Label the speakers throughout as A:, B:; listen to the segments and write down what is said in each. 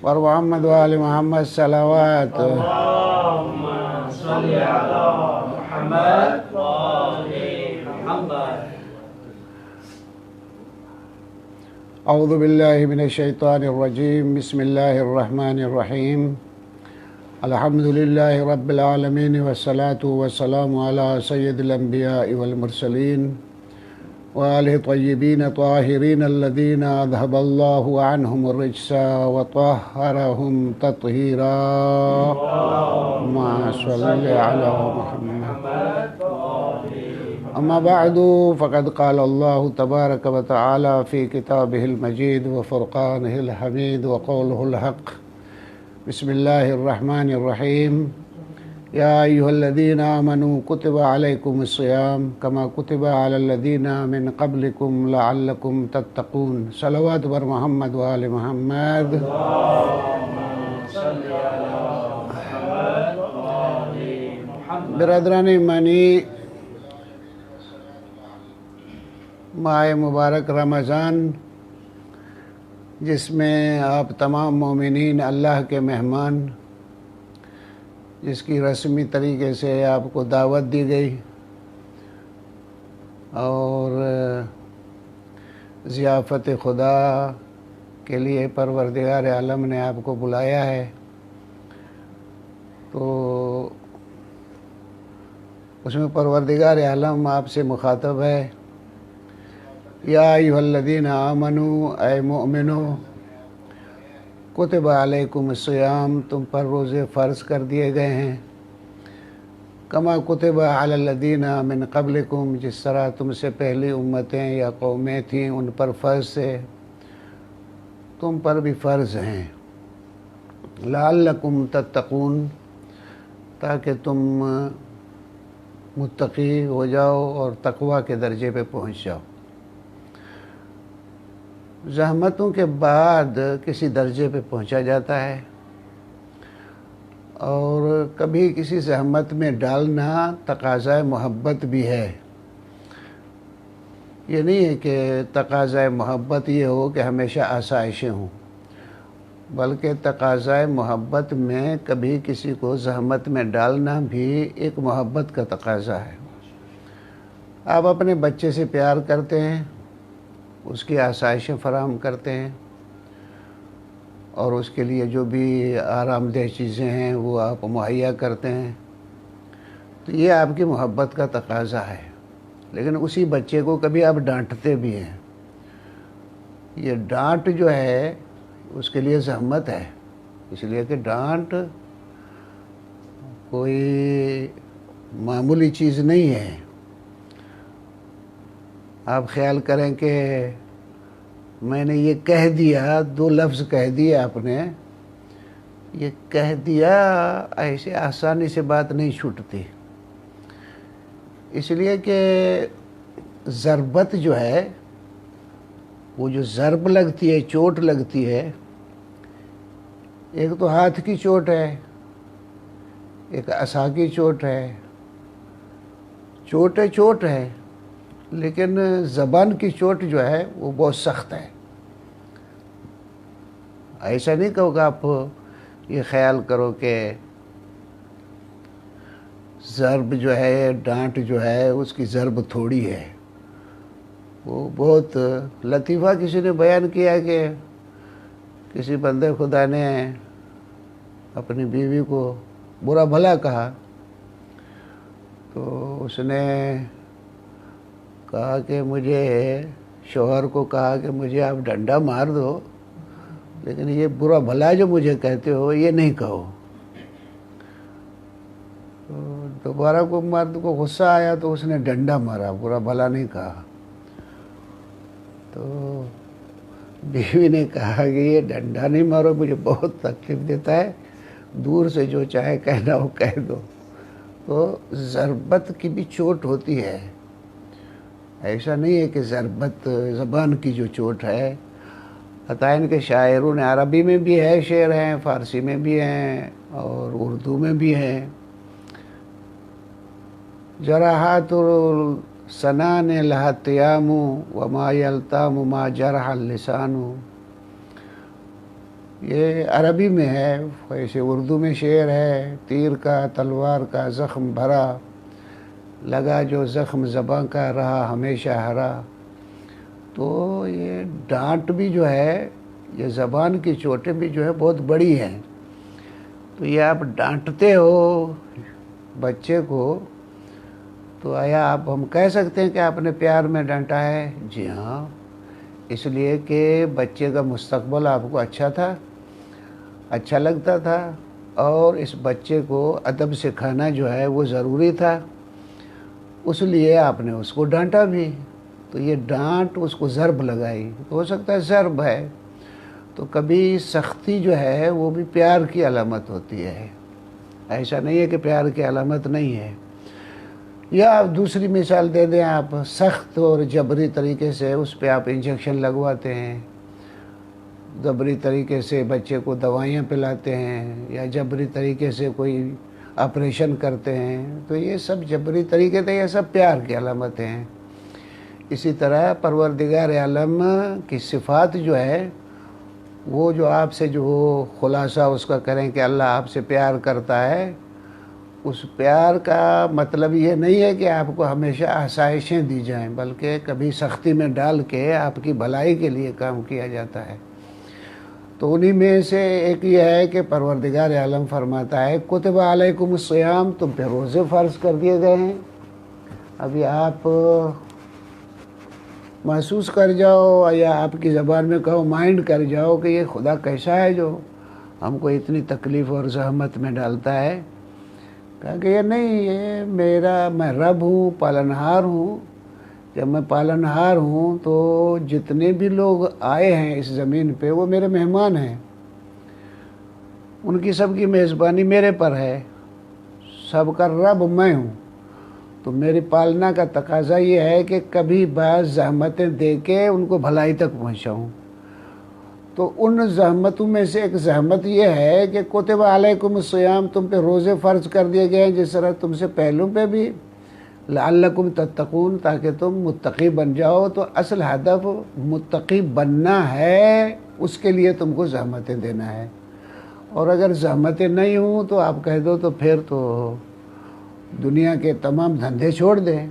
A: اور محمد وآل محمد صلوات.
B: اللهم صل على محمد وآل محمد.
A: اعوذ باللہ من الشیطان الرجیم. بسم اللہ الرحمن الرحیم. الحمد للہ رب العالمین والصلاة والسلام علی سید الانبیاء والمرسلین وآلہ طیبین طاہرین الذین اذہب اللہ عنہم الرجس وطہرہم تطہیرا. اللہم صل علی محمد. اما بعد فقد قال اللہ تبارک وتعالی فی کتابہ المجید وفرقانہ الحمید وقولہ الحق. بسم اللہ الرحمن الرحیم. یا ایہا الذین آمنوا کتب علیکم الصیام کما کتب علی الذین من قبلکم لعلکم تتقون. صلوات بر محمد وآل محمد. برادران ایمانی، ماہ مبارک رمضان، جس میں آپ تمام مومنین اللہ کے مہمان، جس کی رسمی طریقے سے آپ کو دعوت دی گئی اور ضیافت خدا کے لیے پروردگار عالم نے آپ کو بلایا ہے، تو اس میں پروردگار عالم آپ سے مخاطب ہے. یا ایھا الذین آمنوا، اے مؤمنو، کتب علیکم الصیام، تم پر روزے فرض کر دیے گئے ہیں. کما کتب علی الذین من قبلکم، جس طرح تم سے پہلی امتیں یا قومیں تھیں ان پر فرض سے تم پر بھی فرض ہیں. لعلکم تتقون، تاکہ تم متقی ہو جاؤ اور تقوی کے درجے پہ پہنچ جاؤ. زحمتوں کے بعد کسی درجے پہ پہنچا جاتا ہے، اور کبھی کسی زحمت میں ڈالنا تقاضۂ محبت بھی ہے. یہ نہیں ہے کہ تقاضۂ محبت یہ ہو کہ ہمیشہ آسائشیں ہوں، بلکہ تقاضۂ محبت میں کبھی کسی کو زحمت میں ڈالنا بھی ایک محبت کا تقاضا ہے. آپ اپنے بچے سے پیار کرتے ہیں، اس کی آسائشیں فراہم کرتے ہیں، اور اس کے لیے جو بھی آرام دہ چیزیں ہیں وہ آپ مہیا کرتے ہیں، تو یہ آپ کی محبت کا تقاضا ہے. لیکن اسی بچے کو کبھی آپ ڈانٹتے بھی ہیں. یہ ڈانٹ جو ہے اس کے لیے زحمت ہے، اس لیے کہ ڈانٹ کوئی معمولی چیز نہیں ہے. آپ خیال کریں کہ میں نے یہ کہہ دیا، 2 لفظ کہہ دیے آپ نے، یہ کہہ دیا ایسے آسانی سے بات نہیں چھوٹتی. اس لیے کہ ضربت جو ہے، وہ جو ضرب لگتی ہے، چوٹ لگتی ہے، ایک تو ہاتھ کی چوٹ ہے، ایک عصا کی چوٹ ہے. چوٹ ہے، لیکن زبان کی چوٹ جو ہے وہ بہت سخت ہے. ایسا نہیں کہو کہ آپ یہ خیال کرو کہ ضرب جو ہے، ڈانٹ جو ہے، اس کی ضرب تھوڑی ہے. وہ بہت لطیفہ کسی نے بیان کیا کہ کسی بندے خدا نے اپنی بیوی کو برا بھلا کہا، تو اس نے کہا کہ مجھے، شوہر کو کہا کہ مجھے آپ ڈنڈا مار دو، لیکن یہ برا بھلا جو مجھے کہتے ہو یہ نہیں کہو. تو دوبارہ کو مرد کو غصہ آیا تو اس نے ڈنڈا مارا، برا بھلا نہیں کہا. تو بیوی نے کہا کہ یہ ڈنڈا نہیں مارو، مجھے بہت تکلیف دیتا ہے، دور سے جو چاہے کہنا ہو کہہ دو. تو ضربت کی بھی چوٹ ہوتی ہے. ایسا نہیں ہے کہ ضربت زبان کی جو چوٹ ہے. عطائن کے شاعروں نے، عربی میں بھی ہے شعر ہیں، فارسی میں بھی ہیں اور اردو میں بھی ہیں. جراحات السنان لها التیام وما یلتام ما جرح اللسان یہ عربی میں ہے، ویسے اردو میں شعر ہے، تیر کا تلوار کا زخم بھرا، لگا جو زخم زباں کا رہا ہمیشہ ہرا۔ تو یہ ڈانٹ بھی جو ہے، یہ زبان کی چوٹیں بھی جو ہے بہت بڑی ہیں۔ تو یہ آپ ڈانٹتے ہو بچے کو، تو آیا آپ ہم کہہ سکتے ہیں کہ آپ نے پیار میں ڈانٹا ہے؟ جی ہاں، اس لیے کہ بچے کا مستقبل آپ کو اچھا تھا، اچھا لگتا تھا، اور اس بچے کو ادب سکھانا جو ہے وہ ضروری تھا، اس لیے آپ نے اس کو ڈانٹا بھی۔ تو یہ ڈانٹ اس کو ضرب لگائی، تو ہو سکتا ہے ضرب ہے۔ تو کبھی سختی جو ہے وہ بھی پیار کی علامت ہوتی ہے، ایسا نہیں ہے کہ پیار کی علامت نہیں ہے۔ یا آپ دوسری مثال دے دیں، آپ سخت اور جبری طریقے سے اس پہ آپ انجیکشن لگواتے ہیں، جبری طریقے سے بچے کو دوائیاں پلاتے ہیں، یا جبری طریقے سے کوئی آپریشن کرتے ہیں، تو یہ سب جبری طریقے تھے، یہ سب پیار کی علامتیں ہیں۔ اسی طرح پروردگار عالم کی صفات جو ہے، وہ جو آپ سے جو خلاصہ اس کا کریں کہ اللہ آپ سے پیار کرتا ہے، اس پیار کا مطلب یہ نہیں ہے کہ آپ کو ہمیشہ آسائشیں دی جائیں، بلکہ کبھی سختی میں ڈال کے آپ کی بھلائی کے لیے کام کیا جاتا ہے۔ تو انہی میں سے ایک یہ ہے کہ پروردگار عالم فرماتا ہے کتب علیکم الصیام، تم پہ روزے فرض کر دیے گئے ہیں۔ ابھی آپ محسوس کر جاؤ، یا آپ کی زبان میں کہو مائنڈ کر جاؤ کہ یہ خدا کیسا ہے جو ہم کو اتنی تکلیف اور زحمت میں ڈالتا ہے۔ کہا کہ یہ نہیں، یہ میں رب ہوں، پالنہار ہوں۔ جب میں پالنہار ہوں تو جتنے بھی لوگ آئے ہیں اس زمین پہ وہ میرے مہمان ہیں، ان کی سب کی میزبانی میرے پر ہے، سب کا رب میں ہوں۔ تو میری پالنا کا تقاضا یہ ہے کہ کبھی بعض زحمتیں دے کے ان کو بھلائی تک پہنچاؤں۔ تو ان زحمتوں میں سے ایک زحمت یہ ہے کہ کتب علیکم الصیام، تم پہ روزے فرض کر دیے گئے ہیں، جس طرح تم سے پہلوں پہ بھی، لعلکم تتقون، تاکہ تم متقی بن جاؤ۔ تو اصل ہدف متقی بننا ہے، اس کے لیے تم کو زحمتیں دینا ہے۔ اور اگر زحمتیں نہیں ہوں تو آپ کہہ دو تو پھر تو دنیا کے تمام دھندے چھوڑ دیں۔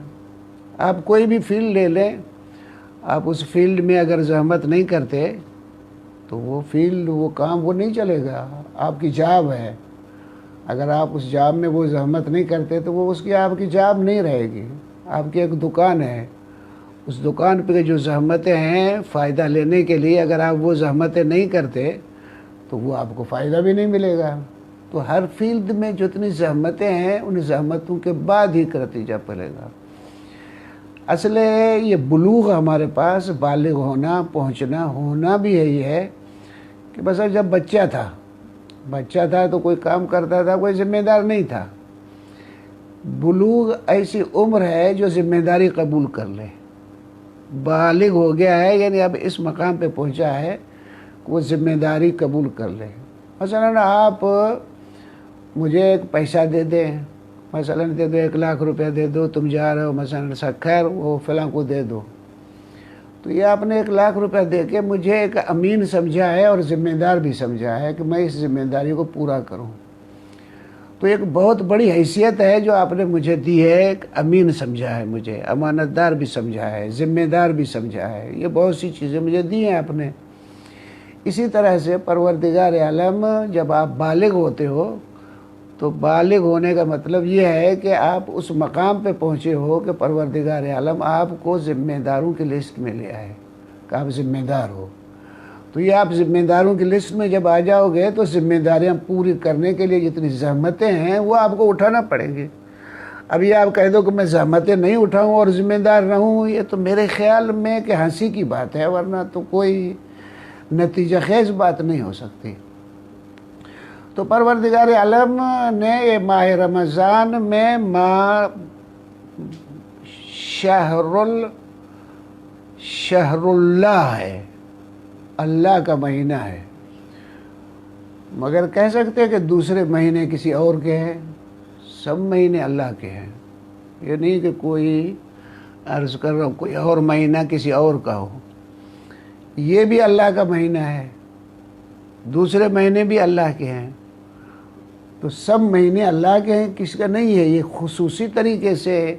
A: آپ کوئی بھی فیلڈ لے لیں، آپ اس فیلڈ میں اگر زحمت نہیں کرتے تو وہ فیلڈ، وہ کام وہ نہیں چلے گا۔ آپ کی جاب ہے، اگر آپ اس جاب میں وہ زحمت نہیں کرتے تو وہ آپ کی جاب نہیں رہے گی۔ آپ کی ایک دکان ہے، اس دکان پہ جو زحمتیں ہیں فائدہ لینے کے لیے، اگر آپ وہ زحمتیں نہیں کرتے تو وہ آپ کو فائدہ بھی نہیں ملے گا۔ تو ہر فیلڈ میں جتنی زحمتیں ہیں ان زحمتوں کے بعد ہی نتیجہ پڑے گا۔ اصل یہ بلوغ ہمارے پاس، بالغ ہونا، پہنچنا، ہونا بھی یہی ہے کہ بس جب بچہ تھا تو کوئی کام کرتا تھا، کوئی ذمہ دار نہیں تھا۔ بلوغ ایسی عمر ہے جو ذمہ داری قبول کر لے، بالغ ہو گیا ہے، یعنی اب اس مقام پہ پہنچا ہے کہ وہ ذمہ داری قبول کر لے۔ مثلا آپ مجھے ایک پیسہ دے دیں، مثلا دے دو 1,00,000 روپیہ دے دو، تم جا رہے ہو مثلا خیر وہ فلاں کو دے دو، تو یہ آپ نے 1,00,000 روپیہ دے کے مجھے ایک امین سمجھا ہے اور ذمہ دار بھی سمجھا ہے کہ میں اس ذمہ داری کو پورا کروں۔ تو ایک بہت بڑی حیثیت ہے جو آپ نے مجھے دی ہے، ایک امین سمجھا ہے، مجھے امانت دار بھی سمجھا ہے، ذمہ دار بھی سمجھا ہے، یہ بہت سی چیزیں مجھے دی ہیں آپ نے۔ اسی طرح سے پروردگار عالم جب آپ بالغ ہوتے ہو تو بالغ ہونے کا مطلب یہ ہے کہ آپ اس مقام پہ پہنچے ہو کہ پروردگار عالم آپ کو ذمہ داروں کی لسٹ میں لے آئے کہ آپ ذمہ دار ہو۔ تو یہ آپ ذمہ داروں کی لسٹ میں جب آ جاؤ گے تو ذمہ داریاں پوری کرنے کے لیے جتنی زحمتیں ہیں وہ آپ کو اٹھانا پڑیں گی۔ اب یہ آپ کہہ دو کہ میں زحمتیں نہیں اٹھاؤں اور ذمہ دار رہوں، یہ تو میرے خیال میں کہ ہنسی کی بات ہے، ورنہ تو کوئی نتیجہ خیز بات نہیں ہو سکتی۔ تو پروردگار عالم نے یہ ماہ رمضان میں شہر اللہ ہے، اللہ کا مہینہ ہے، مگر کہہ سکتے کہ دوسرے مہینے کسی اور کے ہیں، سب مہینے اللہ کے ہیں۔ یہ نہیں کہ کوئی، عرض کر رہا ہوں، کوئی اور مہینہ کسی اور کا ہو، یہ بھی اللہ کا مہینہ ہے۔ دوسرے مہینے بھی اللہ کے ہیں، تو سب مہینے اللہ کے ہیں، کس کا نہیں ہے۔ یہ خصوصی طریقے سے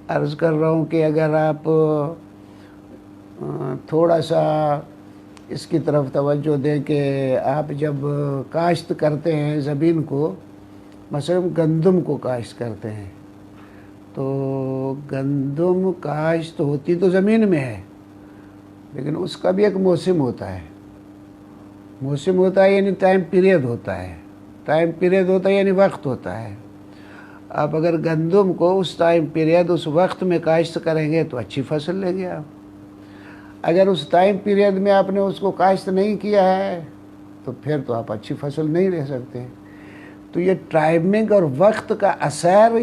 A: عرض کر رہا ہوں کہ اگر آپ تھوڑا سا اس کی طرف توجہ دیں کہ آپ جب کاشت کرتے ہیں زمین کو، مثلا گندم کو کاشت کرتے ہیں، تو گندم کاشت ہوتی تو زمین میں ہے، لیکن اس کا بھی ایک موسم ہوتا ہے۔ موسم ہوتا ہے یعنی ٹائم پیریڈ ہوتا ہے، ٹائم پیریڈ ہوتا ہے یعنی وقت ہوتا ہے۔ آپ اگر گندم کو اس ٹائم پیریڈ اس وقت میں کاشت کریں گے تو اچھی فصل لیں گے آپ۔ اگر اس ٹائم پیریڈ میں آپ نے اس کو کاشت نہیں کیا ہے تو پھر تو آپ اچھی فصل نہیں لے سکتے۔ تو یہ ٹائمنگ اور وقت کا اثر،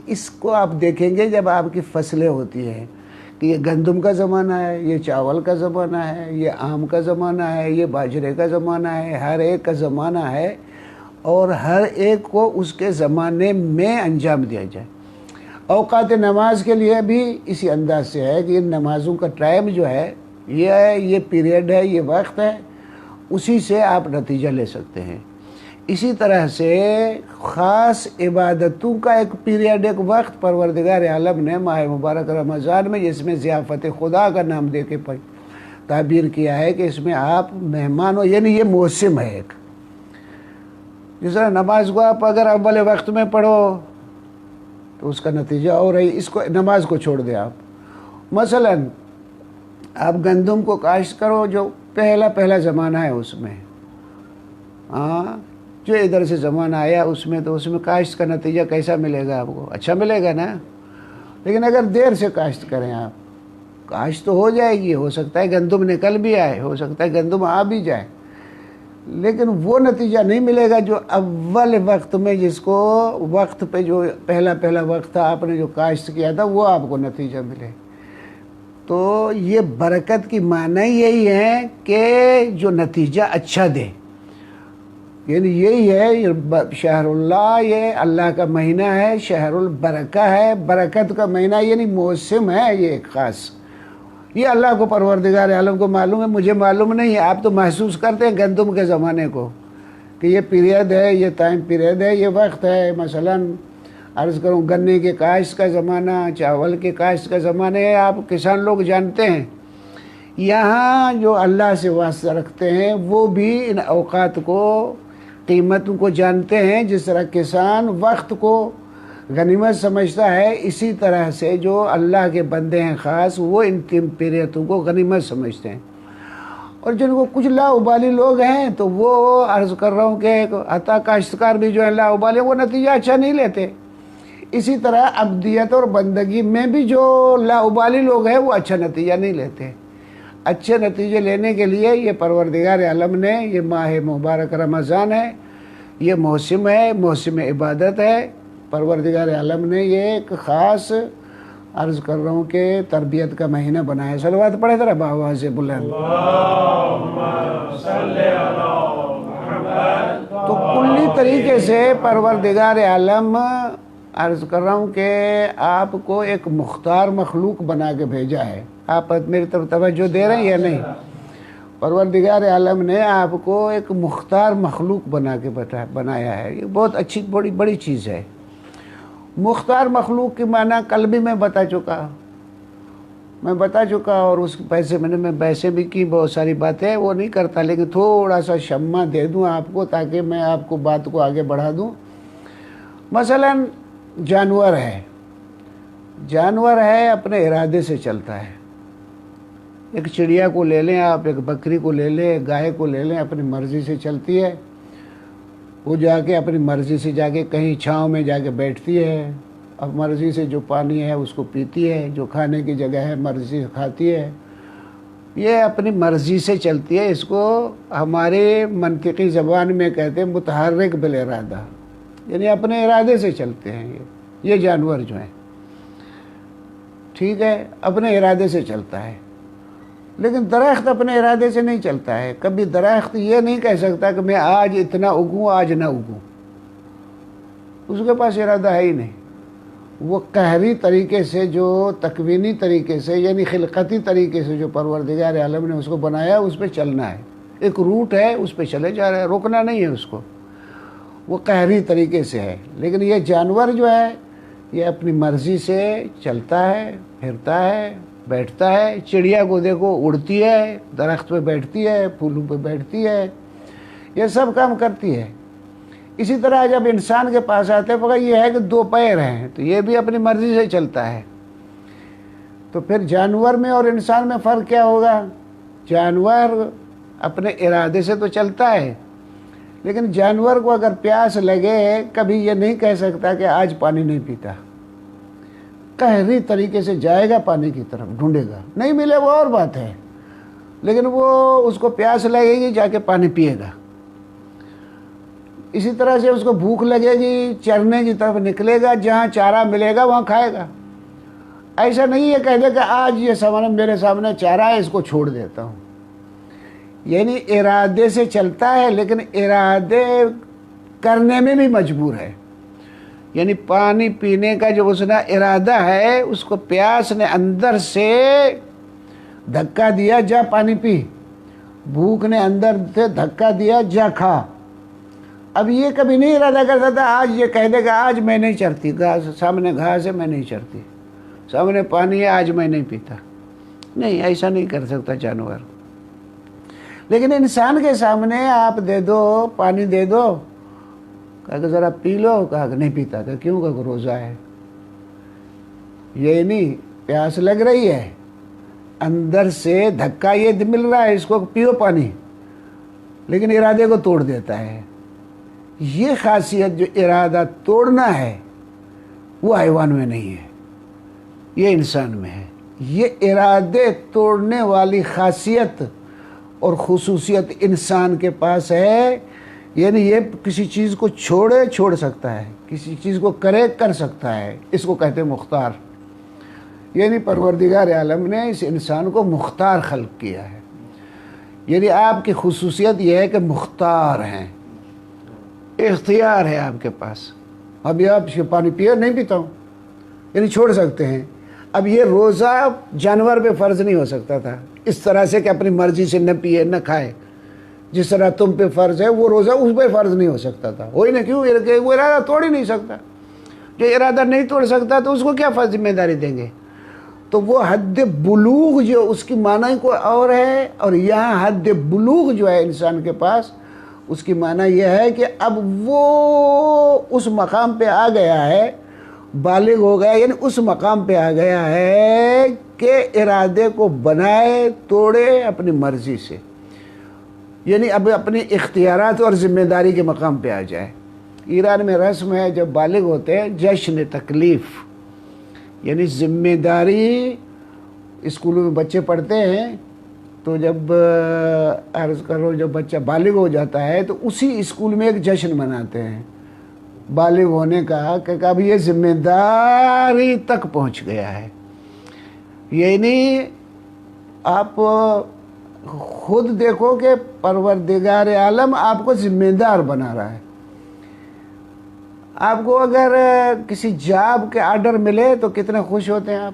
A: اس کو آپ دیکھیں گے جب آپ کی فصلیں ہوتی ہیں کہ یہ گندم کا زمانہ ہے، یہ چاول کا زمانہ ہے، یہ آم کا زمانہ ہے، یہ باجرے کا زمانہ ہے۔ ہر ایک کا زمانہ ہے اور ہر ایک کو اس کے زمانے میں انجام دیا جائے۔ اوقات نماز کے لیے بھی اسی انداز سے ہے کہ یہ نمازوں کا ٹائم جو ہے، یہ پیریڈ ہے، یہ وقت ہے، اسی سے آپ نتیجہ لے سکتے ہیں۔ اسی طرح سے خاص عبادتوں کا ایک پیریڈ، ایک وقت پروردگار عالم نے ماہ مبارک رمضان میں، جس میں ضیافت خدا کا نام دے کے تعبیر کیا ہے کہ اس میں آپ مہمان ہو، یعنی یہ موسم ہے ایک۔ جس طرح نماز کو آپ اگر اول وقت میں پڑھو تو اس کا نتیجہ اور ہے، اس کو نماز کو چھوڑ دیں آپ۔ مثلا آپ گندم کو کاشت کرو، جو پہلا زمانہ ہے اس میں، جو ادھر سے زمانہ آیا اس میں، تو اس میں کاشت کا نتیجہ کیسا ملے گا آپ کو؟ اچھا ملے گا نا۔ لیکن اگر دیر سے کاشت کریں آپ، کاشت تو ہو جائے گی، ہو سکتا ہے گندم نکل بھی آئے، ہو سکتا ہے گندم آ بھی جائے، لیکن وہ نتیجہ نہیں ملے گا جو اول وقت میں، جس کو وقت پہ جو پہلا وقت تھا آپ نے جو کاشت کیا تھا، وہ آپ کو نتیجہ ملے۔ تو یہ برکت کی معنی یہی ہے کہ جو نتیجہ اچھا دے، یعنی یہی ہے شہر اللہ، یہ اللہ کا مہینہ ہے، شہر البرکہ ہے، برکت کا مہینہ، یعنی موسم ہے یہ ایک خاص۔ یہ اللہ کو، پروردگار عالم کو معلوم ہے، مجھے معلوم نہیں ہے۔ آپ تو محسوس کرتے ہیں گندم کے زمانے کو کہ یہ پیریڈ ہے، یہ ٹائم پیریڈ ہے، یہ وقت ہے۔ مثلا عرض کروں گنے کے کاشت کا زمانہ، چاول کے کاشت کا زمانہ ہے، آپ کسان لوگ جانتے ہیں۔ یہاں جو اللہ سے واسطہ رکھتے ہیں وہ بھی ان اوقات کو، قیمتوں کو جانتے ہیں۔ جس طرح کسان وقت کو غنیمت سمجھتا ہے، اسی طرح سے جو اللہ کے بندے ہیں خاص، وہ ان پیریتوں کو غنیمت سمجھتے ہیں۔ اور جن کو کچھ لا ابالی لوگ ہیں تو وہ عرض کر رہا ہوں کہ عطا کاشتکار بھی جو ہے لا ابالی، وہ نتیجہ اچھا نہیں لیتے۔ اسی طرح عبدیت اور بندگی میں بھی جو لا ابالی لوگ ہیں وہ اچھا نتیجہ نہیں لیتے۔ اچھے نتیجے لینے کے لیے یہ پروردگار عالم نے، یہ ماہ مبارک رمضان ہے، یہ موسم ہے، موسم عبادت ہے۔ پروردگار عالم نے یہ ایک خاص، عرض کر رہا ہوں کہ تربیت کا مہینہ بنایا۔ صلوات پڑھے ذرا بآواز سے بلند۔ تو کلی طریقے سے پروردگار عالم، عرض کر رہا ہوں کہ آپ کو ایک مختار مخلوق بنا کے بھیجا ہے۔ آپ میری طرف توجہ دے رہے ہیں یا نہیں؟ پروردگار عالم نے آپ کو ایک مختار مخلوق بنا کے بنایا ہے۔ یہ بہت اچھی بڑی چیز ہے۔ مختار مخلوق کی معنی کل بھی میں بتا چکا، اور اس پیسے میں ویسے بھی کی، بہت ساری باتیں وہ نہیں کرتا، لیکن تھوڑا سا شمع دے دوں آپ کو تاکہ میں آپ کو بات کو آگے بڑھا دوں۔ مثلا جانور ہے اپنے ارادے سے چلتا ہے۔ ایک چڑیا کو لے لیں آپ، ایک بکری کو لے لیں، ایک گائے کو لے لیں، اپنی مرضی سے چلتی ہے۔ وہ جا کے اپنی مرضی سے جا کے کہیں چھاؤں میں جا کے بیٹھتی ہے، اب مرضی سے جو پانی ہے اس کو پیتی ہے، جو کھانے کی جگہ ہے مرضی سے کھاتی ہے۔ یہ اپنی مرضی سے چلتی ہے۔ اس کو ہمارے منطقی زبان میں کہتے ہیں متحرک بالارادہ، یعنی اپنے ارادے سے چلتے ہیں یہ جانور جو ہیں، ٹھیک ہے، اپنے ارادے سے چلتا ہے۔ لیکن درخت اپنے ارادے سے نہیں چلتا ہے۔ کبھی درخت یہ نہیں کہہ سکتا کہ میں آج اتنا اگوں آج نہ اگوں، اس کے پاس ارادہ ہے ہی نہیں۔ وہ قہری طریقے سے، جو تکوینی طریقے سے، یعنی خلقتی طریقے سے جو پروردگار عالم نے اس کو بنایا، اس پہ چلنا ہے۔ ایک روٹ ہے اس پہ چلے جا رہے ہیں، روکنا نہیں ہے اس کو، وہ قہری طریقے سے ہے۔ لیکن یہ جانور جو ہے یہ اپنی مرضی سے چلتا ہے، پھرتا ہے، بیٹھتا ہے۔ چڑیا کو دیکھو اڑتی ہے، درخت پہ بیٹھتی ہے، پھولوں پہ بیٹھتی ہے، یہ سب کام کرتی ہے۔ اسی طرح جب انسان کے پاس آتے ہیں مگر یہ ہے کہ دو پیر ہیں تو یہ بھی اپنی مرضی سے چلتا ہے۔ تو پھر جانور میں اور انسان میں فرق کیا ہوگا؟ جانور اپنے ارادے سے تو چلتا ہے، لیکن جانور کو اگر پیاس لگے کبھی یہ نہیں کہہ سکتا کہ آج پانی نہیں پیتا، قہری طریقے سے جائے گا پانی کی طرف، ڈھونڈے گا، نہیں ملے وہ اور بات ہے، لیکن وہ اس کو پیاس لگے گی جا کے پانی پیے گا۔ اسی طرح سے اس کو بھوک لگے گی، چرنے کی طرف نکلے گا، جہاں چارہ ملے گا وہاں کھائے گا۔ ایسا نہیں ہے کہہ دے کہ آج یہ سامان میرے سامنے چارہ ہے اس کو چھوڑ دیتا ہوں، یعنی ارادے سے چلتا ہے لیکن ارادے کرنے میں بھی مجبور ہے۔ یعنی پانی پینے کا جو اس نے ارادہ ہے اس کو پیاس نے اندر سے دھکا دیا، جا پانی پی، بھوک نے اندر سے دھکا دیا، جا کھا۔ اب یہ کبھی نہیں ارادہ کرتا تھا آج یہ کہہ دے گا آج میں نہیں چرتی گھاس، سامنے گھاس ہے میں نہیں چرتی، سامنے پانی ہے آج میں نہیں پیتا، نہیں، ایسا نہیں کر سکتا جانور۔ لیکن انسان کے سامنے آپ دے دو، پانی دے دو، کہا کہ ذرا پی لو، کہا کہ نہیں پیتا، کہ کیوں؟ کہا کہ روزہ ہے۔ یہ نہیں، پیاس لگ رہی ہے، اندر سے دھکا یہ مل رہا ہے اس کو پیو پانی، لیکن ارادے کو توڑ دیتا ہے۔ یہ خاصیت جو ارادہ توڑنا ہے وہ حیوان میں نہیں ہے، یہ انسان میں ہے۔ یہ ارادے توڑنے والی خاصیت اور خصوصیت انسان کے پاس ہے، یعنی یہ کسی چیز کو چھوڑ سکتا ہے، کسی چیز کو کر سکتا ہے، اس کو کہتے ہیں مختار۔ یعنی پروردگار عالم نے اس انسان کو مختار خلق کیا ہے، یعنی آپ کی خصوصیت یہ ہے کہ مختار ہیں، اختیار ہے آپ کے پاس۔ ابھی آپ پانی پیے، نہیں پیتا ہوں، یعنی چھوڑ سکتے ہیں۔ اب یہ روزہ جانور پہ فرض نہیں ہو سکتا تھا اس طرح سے کہ اپنی مرضی سے نہ پیے نہ کھائے، جس طرح تم پہ فرض ہے وہ روزہ اس پہ فرض نہیں ہو سکتا تھا۔ وہی نہ، کیوں؟ وہ ارادہ توڑ ہی نہیں سکتا، جو ارادہ نہیں توڑ سکتا تو اس کو کیا ذمہ داری دیں گے؟ تو وہ حد بلوغ جو اس کی معنی کوئی اور ہے، اور یہاں حد بلوغ جو ہے انسان کے پاس اس کی معنی یہ ہے کہ اب وہ اس مقام پہ آ گیا ہے، بالغ ہو گیا، یعنی اس مقام پہ آ گیا ہے کہ ارادے کو بنائے توڑے اپنی مرضی سے، یعنی اب اپنی اختیارات اور ذمہ داری کے مقام پہ آ جائے۔ ایران میں رسم ہے جب بالغ ہوتے ہیں جشن تکلیف، یعنی ذمہ داری۔ اسکولوں میں بچے پڑھتے ہیں تو جب عرض کرو جب بچہ بالغ ہو جاتا ہے تو اسی اسکول میں ایک جشن مناتے ہیں بالغ ہونے کا، کہ اب یہ ذمہ داری تک پہنچ گیا ہے۔ یعنی آپ خود دیکھو کہ پروردگار عالم آپ کو ذمہ دار بنا رہا ہے۔ آپ کو اگر کسی جاب کے آرڈر ملے تو کتنے خوش ہوتے ہیں آپ؟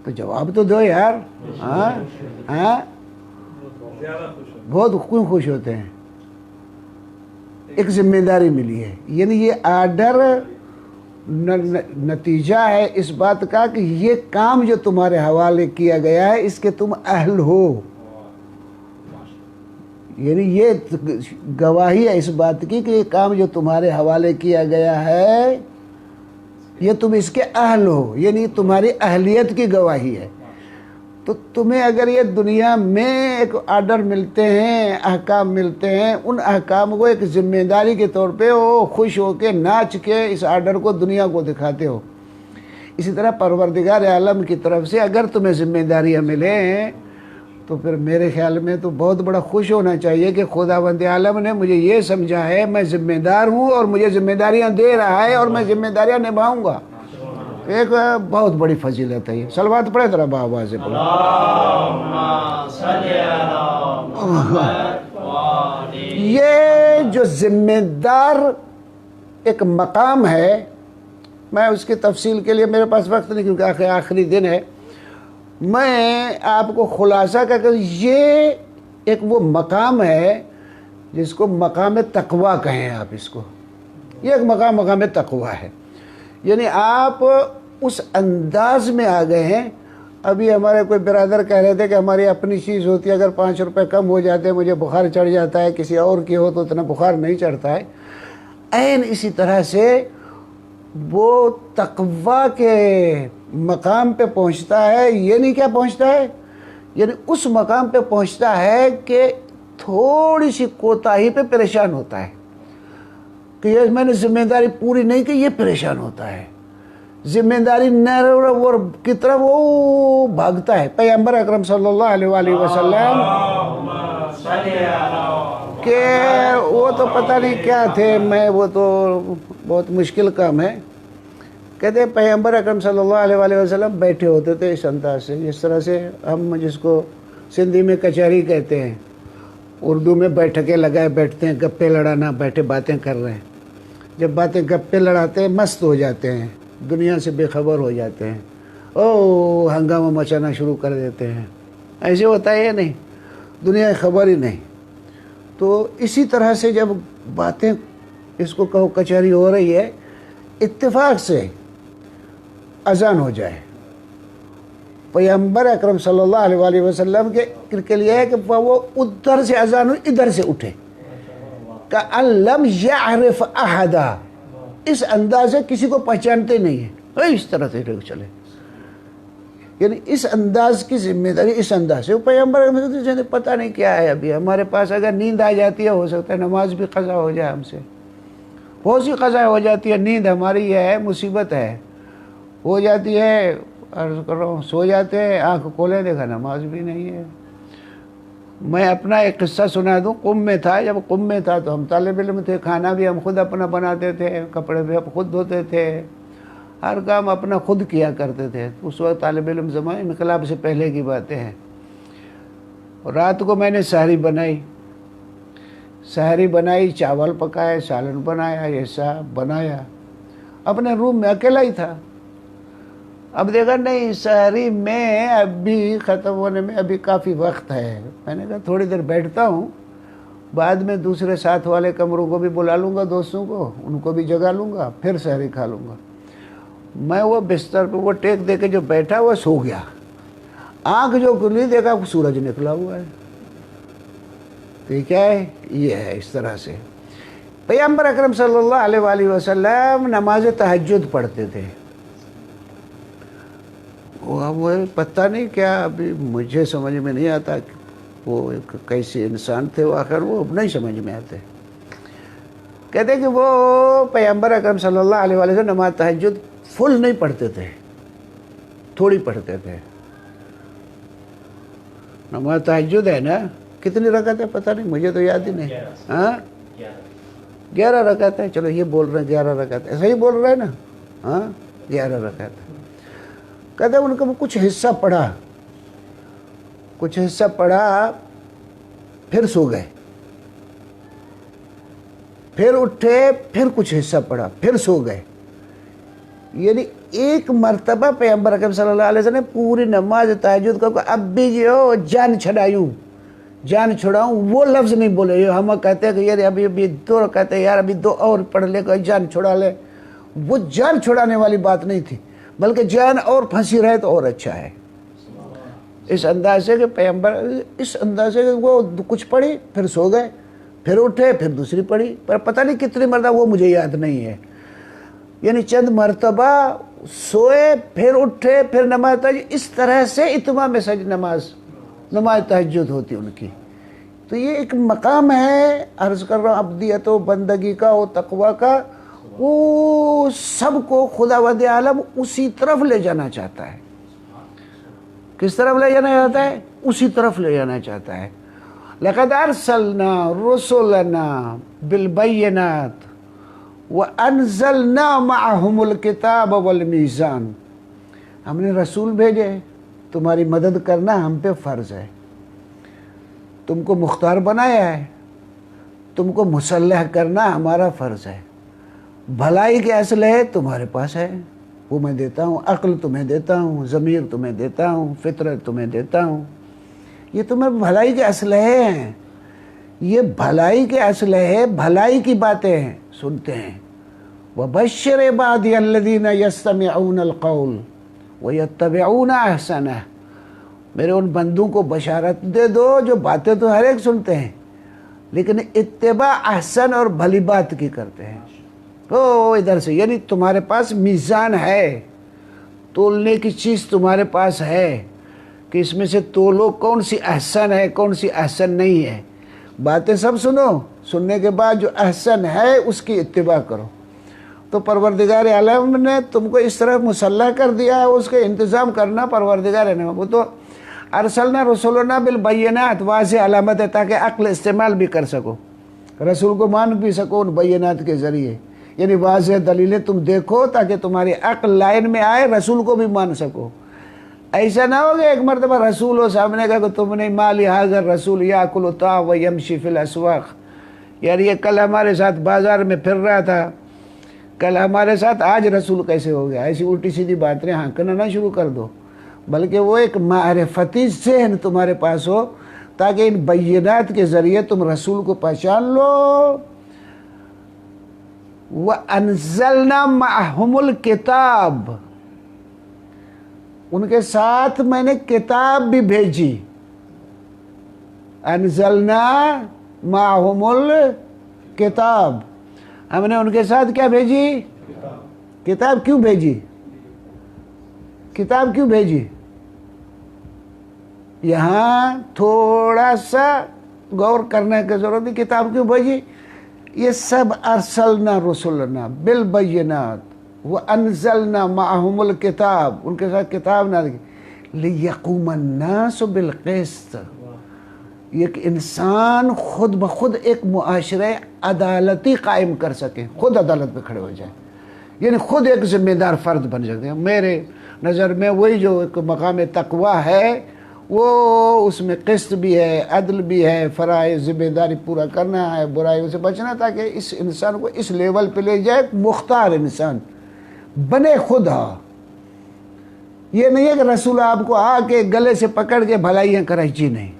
A: تو جواب تو دو یار، ہاں بہت کیوں خوش ہوتے ہیں؟ ایک ذمہ داری ملی ہے، یعنی یہ آرڈر نتیجہ ہے اس بات کا کہ یہ کام جو تمہارے حوالے کیا گیا ہے اس کے تم اہل ہو، یعنی یہ گواہی ہے اس بات کی کہ یہ کام جو تمہارے حوالے کیا گیا ہے یہ تم اس کے اہل ہو، یعنی تمہاری اہلیت کی گواہی ہے۔ تو تمہیں اگر یہ دنیا میں ایک آرڈر ملتے ہیں، احکام ملتے ہیں، ان احکام کو ایک ذمہ داری کے طور پہ ہو خوش ہو کے ناچ کے اس آرڈر کو دنیا کو دکھاتے ہو۔ اسی طرح پروردگار عالم کی طرف سے اگر تمہیں ذمہ داریاں ملیں تو پھر میرے خیال میں تو بہت بڑا خوش ہونا چاہیے کہ خداوند عالم نے مجھے یہ سمجھا ہے میں ذمہ دار ہوں اور مجھے ذمہ داریاں دے رہا ہے اور میں ذمہ داریاں نبھاؤں گا۔ ایک بہت بڑی فضیلت ہے یہ۔ صلوات پڑھے ذرا آواز سے پڑھو۔ یہ جو ذمہ دار ایک مقام ہے، میں اس کی تفصیل کے لیے میرے پاس وقت نہیں کیونکہ آخری دن ہے، میں آپ کو خلاصہ کر کے یہ ایک وہ مقام ہے جس کو مقام تقوی کہیں آپ اس کو، یہ ایک مقام تقوی ہے، یعنی آپ اس انداز میں آ گئے ہیں۔ ابھی ہمارے کوئی برادر کہہ رہے تھے کہ ہماری اپنی چیز ہوتی ہے، اگر 5 روپے کم ہو جاتے ہیں مجھے بخار چڑھ جاتا ہے، کسی اور کی ہو تو اتنا بخار نہیں چڑھتا ہے۔ عین اسی طرح سے وہ تقوی کے مقام پہ پہنچتا ہے، یعنی کیا پہنچتا ہے؟ یعنی اس مقام پہ پہنچتا ہے کہ تھوڑی سی کوتاہی پہ پریشان ہوتا ہے کہ یہ میں نے ذمہ داری پوری نہیں کی، یہ پریشان ہوتا ہے۔ ذمہ داری نہ وہ کی طرف وہ بھاگتا ہے۔ پیغمبر اکرم صلی اللہ علیہ وآلہ وسلم کہ وہ تو پتہ نہیں کیا تھے، میں وہ تو بہت مشکل کام ہے، کہتے ہیں پیغمبر اکرم صلی اللہ علیہ وآلہ وسلم بیٹھے ہوتے تھے اس انداز سے، جس طرح سے ہم جس کو سندھی میں کچہری کہتے ہیں، اردو میں بیٹھکیں لگائے بیٹھتے ہیں، گپے لڑانا، بیٹھے باتیں کر رہے ہیں۔ جب باتیں گپے لڑاتے ہیں مست ہو جاتے ہیں، دنیا سے بے خبر ہو جاتے ہیں، او ہنگامہ مچانا شروع کر دیتے ہیں۔ ایسے ہوتا ہے یا نہیں؟ دنیا کی خبر ہی نہیں۔ تو اسی طرح سے جب باتیں اس کو کہو کچہری ہو رہی ہے، اتفاق سے اذان ہو جائے، پیغمبر اکرم صلی اللہ علیہ وآلہ وسلم کے لیے ہے کہ وہ ادھر سے اذان ہو ادھر سے اٹھے، کأن لم یعرف احدا، اس انداز سے کسی کو پہچانتے نہیں ہیں، اس طرح سے چلے، یعنی اس انداز کی ذمہ داری اس انداز سے۔ پیغمبر پتہ نہیں کیا ہے، ابھی ہمارے پاس اگر نیند آ جاتی ہے ہو سکتا ہے نماز بھی قضا ہو جائے ہم سے، بہت سی قضا ہو جاتی ہے، نیند ہماری یہ ہے مصیبت ہے، ہو جاتی ہے، عرض کر رہا ہوں سو جاتے ہیں، آنکھ کھولے دیکھا نماز بھی نہیں ہے۔ میں اپنا ایک قصہ سنا دوں، قم میں تھا، جب قم میں تھا تو ہم طالب علم تھے، کھانا بھی ہم خود اپنا بناتے تھے، کپڑے بھی ہم خود دھوتے تھے، ہر کام اپنا خود کیا کرتے تھے۔ اس وقت طالب علم زمانے انقلاب سے پہلے کی باتیں ہیں۔ رات کو میں نے سحری بنائی، چاول پکائے، سالن بنایا، یہ سب بنایا، اپنے روم میں اکیلا ہی تھا۔ اب دیکھا نہیں سحری میں ابھی ختم ہونے میں ابھی کافی وقت ہے، میں نے کہا تھوڑی دیر بیٹھتا ہوں، بعد میں دوسرے ساتھ والے کمروں کو بھی بلا لوں گا، دوستوں کو ان کو بھی جگا لوں گا، پھر سحری کھا لوں گا۔ میں وہ بستر پہ وہ ٹیک دے کے جو بیٹھا وہ سو گیا، آنکھ جو کھلی دیکھا سورج نکلا ہوا ہے۔ تو یہ کیا ہے؟ یہ ہے اس طرح سے پیغمبر اکرم صلی اللہ علیہ وآلہ وسلم نماز تہجد پڑھتے تھے۔ وہ پتہ نہیں کیا، ابھی مجھے سمجھ میں نہیں آتا کہ وہ ایک کیسے انسان تھے، وہ آخر وہ نہیں سمجھ میں آتے۔ کہتے کہ وہ پیغمبر اکرم صلی اللہ علیہ وآلہ وسلم نماز تہجد فل نہیں پڑھتے تھے، تھوڑی پڑھتے تھے۔ نماز تہجد ہے نا، کتنی رکعت ہے پتہ نہیں، مجھے تو یاد ہی نہیں۔ ہاں 11 رکعت ہے، چلو یہ بول رہے ہیں 11 رکعت، ایسا ہی بول رہے ہیں نا، ہاں 11 رکعت ہے۔ کہتے ہیں ان کو کچھ حصہ پڑھا، پھر سو گئے، پھر اٹھے، پھر کچھ حصہ پڑھا، پھر سو گئے۔ یعنی ایک مرتبہ پیغمبر اکرم صلی اللہ علیہ وسلم نے پوری نماز تہجد کو اب بھی جو جان چھڑاؤں وہ لفظ نہیں بولے۔ یہ ہم کہتے ہیں کہ یار ابھی 2 کہتے ہیں، یار ابھی 2 اور پڑھ لے، کوئی جان چھڑا لے، وہ جان چھڑانے والی بات نہیں تھی، بلکہ جان اور پھنسی رہے تو اور اچھا ہے۔ اس انداز سے کہ پیغمبر اس انداز سے وہ کچھ پڑھی پھر سو گئے، پھر اٹھے پھر دوسری پڑھی، پر پتہ نہیں کتنی مرتبہ وہ مجھے یاد نہیں ہے، یعنی چند مرتبہ سوئے پھر اٹھے پھر نماز تہجد، اس طرح سے اتمام نماز تہجد ہوتی ان کی۔ تو یہ ایک مقام ہے، عرض کر رہا ہوں، عبدیت و بندگی کا و تقوی کا، وہ سب کو خداوند عالم اسی طرف لے جانا چاہتا ہے۔ کس طرف لے جانا چاہتا ہے؟ اسی طرف لے جانا چاہتا ہے۔ لَقَدْ أَرْسَلْنَا رُسُلَنَا بِالْبَيِّنَاتِ وَأَنزَلْنَا مَعَهُمُ الْكِتَابَ وَالْمِيزَانَ، ہم نے رسول بھیجے، تمہاری مدد کرنا ہم پہ فرض ہے، تم کو مختار بنایا ہے، تم کو مسلح کرنا ہمارا فرض ہے، بھلائی کے اسلحے تمہارے پاس ہے، وہ میں دیتا ہوں، عقل تمہیں دیتا ہوں، ضمیر تمہیں دیتا ہوں، فطرت تمہیں دیتا ہوں، یہ تمہیں بھلائی کے اسلحے ہیں، یہ بھلائی کے اسلحے، بھلائی کی باتیں ہیں، سنتے ہیں۔ وَبَشِّرْ عِبَادِيَ الَّذِينَ يَسْتَمِعُونَ الْقَوْلَ وَيَتَّبِعُونَ أَحْسَنَهُ، میرے ان بندوں کو بشارت دے دو جو باتیں تو ہر ایک سنتے ہیں لیکن اتباع احسن اور بھلی بات کی کرتے ہیں۔ او ادھر سے، یعنی تمہارے پاس میزان ہے، تولنے کی چیز تمہارے پاس ہے کہ اس میں سے تولو کون سی احسن ہے کون سی احسن نہیں ہے۔ باتیں سب سنو، سننے کے بعد جو احسن ہے اس کی اتباع کرو۔ تو پروردگار عالم نے تم کو اس طرح مسلح کر دیا ہے، اس کا انتظام کرنا پروردگار نے۔ وہ تو ارسلنا رسولنا بالبینات، واضح علامت ہے تاکہ عقل استعمال بھی کر سکو، رسول کو مان بھی سکو ان بینات کے ذریعے، یعنی واضح دلیلیں تم دیکھو تاکہ تمہاری عقل لائن میں آئے، رسول کو بھی مان سکو۔ ایسا نہ ہوگا ایک مرتبہ رسول ہو سامنے کا کہ تم نے مالی حاضر رسول یاکل الطعام ویمشی فی الاسواق، یعنی یہ کل ہمارے ساتھ بازار میں پھر رہا تھا، کل ہمارے ساتھ، آج رسول کیسے ہو گیا؟ ایسی الٹی سیدھی باتیں ہانکنا نہ شروع کر دو، بلکہ وہ ایک معرفتی ذہن تمہارے پاس ہو تاکہ ان بینات کے ذریعے تم رسول کو پہچان لو۔ وَأَنزَلْنَا مَعَهُمُ الْكِتَابَ، ان کے ساتھ میں نے کتاب بھی بھیجی۔ انزلنا معہم الکتاب، ہم نے ان کے ساتھ کیا بھیجی؟ کتاب کیوں بھیجی؟ کتاب کیوں بھیجی؟ یہاں تھوڑا سا غور کرنے کی ضرورت ہے، کتاب کیوں بھیجی؟ یہ سب ارسلنا رسولنا بالبینات وَأَنزَلْنَا مَعَهُمُ الْكِتَابَ، ان کے ساتھ کتاب نازل کی، لِيَقُومَ النَّاسُ بِالْقِسْطِ، ایک انسان خود بخود ایک معاشرہ عدالتی قائم کر سکے، خود عدالت پہ کھڑے ہو جائے، یعنی خود ایک ذمہ دار فرد بن سکتے ہیں۔ میرے نظر میں وہی جو ایک مقام تقویٰ ہے وہ اس میں قسط بھی ہے، عدل بھی ہے، فرائض ذمہ داری پورا کرنا ہے، برائیوں سے بچنا، تاکہ اس انسان کو اس لیول پہ لے جائے مختار انسان بنے خود۔ ہاں یہ نہیں ہے کہ رسول آپ کو آ کے گلے سے پکڑ کے بھلائیاں کرائے، جی نہیں،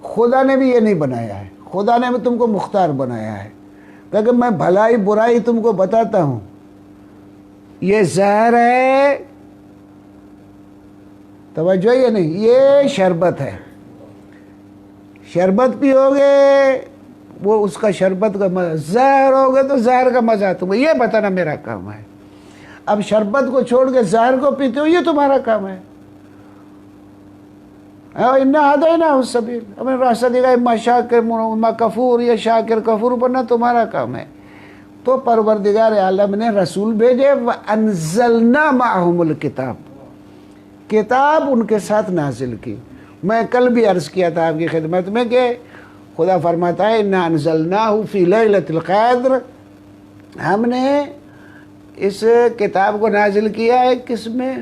A: خدا نے بھی یہ نہیں بنایا ہے، خدا نے بھی تم کو مختار بنایا ہے، کیونکہ میں بھلائی برائی تم کو بتاتا ہوں، یہ زہر ہے، توجہ یہ نہیں، یہ شربت ہے، شربت پیوگے وہ اس کا شربت کا مزہ، زہر ہوگے تو زہر کا مزہ تم کو، یہ بتانا میرا کام ہے۔ اب شربت کو چھوڑ کے زہر کو پیتے ہو، یہ تمہارا کام ہے۔ اِنَّا هَدَيْنَاهُ السَّبِيلَ، ہمیں راستہ دکھایا، اما شاکر اما کفور، یہ شاکر کفور بننا تمہارا کام ہے۔ تو پروردگار عالم نے رسول بھیجے، وَأَنزَلْنَا مَعَهُمُ الْكِتَابَ، کتاب ان کے ساتھ نازل کی۔ میں کل بھی عرض کیا تھا آپ کی خدمت میں کہ خدا فرماتا ہے اِنَّا أَنزَلْنَاهُ فِي لَيْلَةِ الْقَدْرِ، ہم نے اس کتاب کو نازل کیا ہے کس میں؟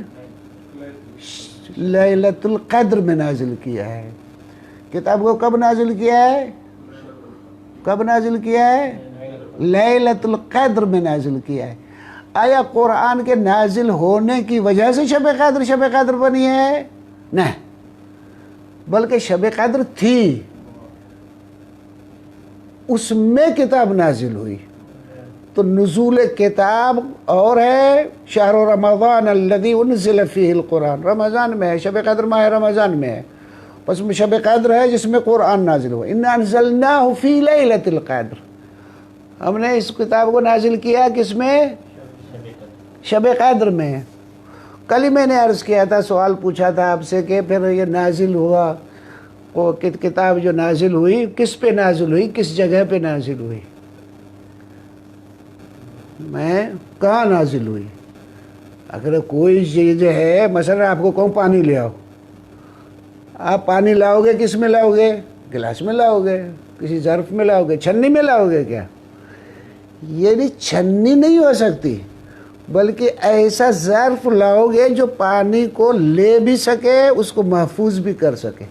A: لیلۃ القدر میں نازل کیا ہے۔ کتاب کو کب نازل کیا ہے؟ کب نازل کیا ہے؟ لیلۃ القدر میں نازل کیا ہے۔ آیا قرآن کے نازل ہونے کی وجہ سے شب قدر بنی ہے؟ نہیں، بلکہ شب قدر تھی، اس میں کتاب نازل ہوئی۔ تو نزول کتاب اور ہے، شہر رمضان الذی انزل فیہ القرآن، رمضان میں ہے، شب قدر ماہ رمضان میں ہے، پس میں شب قدر ہے جس میں قرآن نازل ہوا۔ اِنَّا أَنزَلْنَاهُ فِي لَيْلَةِ الْقَدْرِ، ہم نے اس کتاب کو نازل کیا کس میں؟ شب قدر میں۔ کل ہی میں نے عرض کیا تھا، سوال پوچھا تھا آپ سے کہ پھر یہ نازل ہوا، وہ کتاب جو نازل ہوئی کس پہ نازل ہوئی، کس جگہ پہ نازل ہوئی؟ میں کہاں نازل ہوئی؟ اگر کوئی چیز ہے، مثلا آپ کو کہوں پانی لے آؤ، آپ پانی لاؤ گے کس میں لاؤ گے؟ گلاس میں لاؤ گے، کسی ظرف میں لاؤ گے، چھنی میں لاؤ گے کیا؟ یہ بھی چھنی نہیں ہو سکتی، بلکہ ایسا ظرف لاؤ گے جو پانی کو لے بھی سکے، اس کو محفوظ بھی کر سکے،